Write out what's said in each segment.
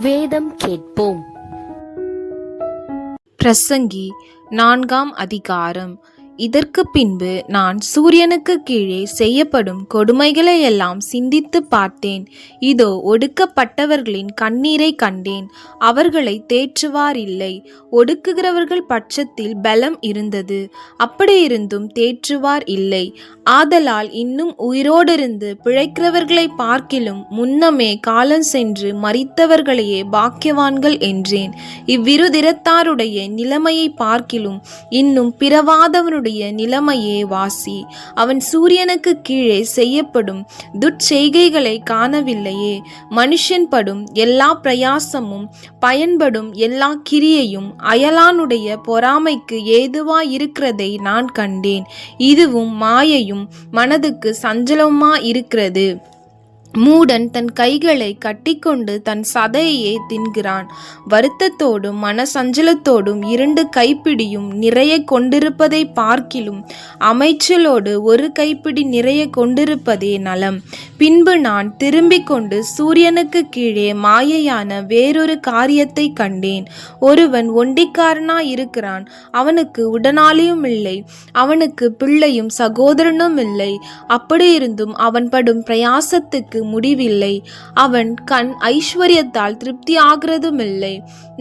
வேதம் கேட்போம். பிரசங்கி 4ஆம் அதிகாரம். இதற்கு பின்பு நான் சூரியனுக்கு கீழே செய்யப்படும் கொடுமைகளை எல்லாம் சிந்தித்து பார்த்தேன். இதோ, ஒடுக்கப்பட்டவர்களின் கண்ணீரை கண்டேன். அவர்களை தேற்றுவார் இல்லை. ஒடுக்குகிறவர்கள் பட்சத்தில் பலம் இருந்தது, அப்படியிருந்தும் தேற்றுவார் இல்லை. ஆதலால் இன்னும் உயிரோடிருந்து பிழைக்கிறவர்களை பார்க்கிலும் முன்னமே காலம் சென்று மரித்தவர்களையே பாக்கியவான்கள் என்றேன். இவ்விருதிரத்தாருடைய நிலைமையை பார்க்கிலும் இன்னும் பிறவாதவனுடைய நிலைமையே வாசி. அவன் சூரியனுக்கு கீழே செய்யப்படும் துட்செய்கைகளை காணவில்லையே? மனுஷன் படும் எல்லா பிரயாசமும் பயன்படும் எல்லா கிரியையும் அயலானுடைய பொறாமைக்கு ஏதுவாயிருக்கிறதை நான் கண்டேன். இதுவும் மாயையும் மனதுக்கு சஞ்சலமாயிருக்கிறது. மூடன் தன் கைகளை கட்டிக்கொண்டு தன் சதையையே தின்கிறான். வருத்தத்தோடும் மனசஞ்சலத்தோடும் 2 கைப்பிடியும் நிறைய கொண்டிருப்பதை பார்க்கிலும் அமைச்சலோடு 1 கைப்பிடி நிறைய கொண்டிருப்பதே நலம். பின்பு நான் திரும்பிக் கொண்டு சூரியனுக்கு கீழே மாயையான வேறொரு காரியத்தை கண்டேன். ஒருவன் ஒண்டிக்காரனாயிருக்கிறான். அவனுக்கு உடனாளியும் இல்லை, அவனுக்கு பிள்ளையும் சகோதரனும் இல்லை. அப்படியிருந்தும் அவன் படும் பிரயாசத்துக்கு முடிவில்லை. அவன் கண் ஐஸ்வர்யத்தால் திருப்தி ஆகிறதுமில்லை.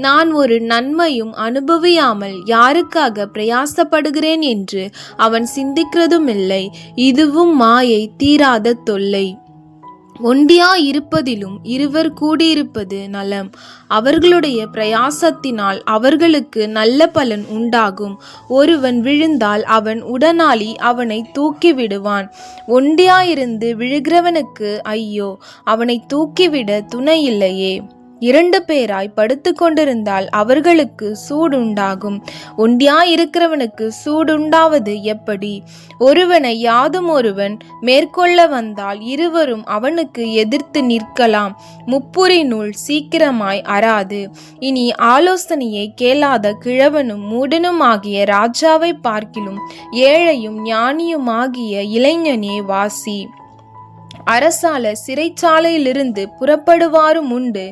நான் ஒரு நன்மையும் அனுபவியாமல் யாருக்காக பிரயாசப்படுகிறேன் என்று அவன் சிந்திக்கிறதுமில்லை. இதுவும் மாயை தீராத தொல்லை. ஒண்டியாயிருப்பதிலும் 2 கூடியிருப்பது நலம். அவர்களுடைய பிரயாசத்தினால் அவர்களுக்கு நல்ல பலன் உண்டாகும். ஒருவன் விழுந்தால் அவன் உடனாளி அவனை தூக்கிவிடுவான். ஒண்டியாயிருந்து விழுகிறவனுக்கு ஐயோ, அவனை தூக்கிவிட துணையில்லையே. 2 பேராய் படுத்து கொண்டிருந்தால் அவர்களுக்கு சூடுண்டாகும். ஒண்டியாயிருக்கிறவனுக்கு சூடுண்டாவது எப்படி? ஒருவனை யாதும் ஒருவன் மேற்கொள்ள வந்தால் இருவரும் அவனுக்கு எதிர்த்து நிற்கலாம். முப்புரி நூல் சீக்கிரமாய் அறாது. இனி ஆலோசனையை கேளாத கிழவனும் மூடனுமாகிய ராஜாவை பார்க்கிலும் ஏழையும் ஞானியுமாகிய இளைஞனே வாசி. அரசால சிறைச்சாலையிலிருந்து புறப்படுவாரும் உண்டு,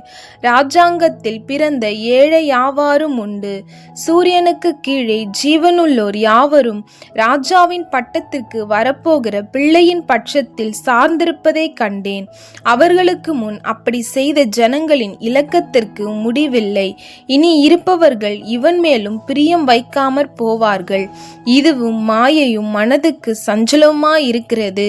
ராஜாங்கத்தில் பிறந்த ஏழை யாவாரும் உண்டு. சூரியனுக்கு கீழே ஜீவனுள்ளோர் யாவரும் ராஜாவின் பட்டத்திற்கு வரப்போகிற பிள்ளையின் பட்சத்தில் சார்ந்திருப்பதை கண்டேன். அவர்களுக்கு முன் அப்படி செய்த ஜனங்களின் இலக்கத்திற்கு முடிவில்லை. இனி இருப்பவர்கள் இவன் மேலும் பிரியம் வைக்காமற் போவார்கள். இதுவும் மாயையும் மனதுக்கு சஞ்சலமாயிருக்கிறது.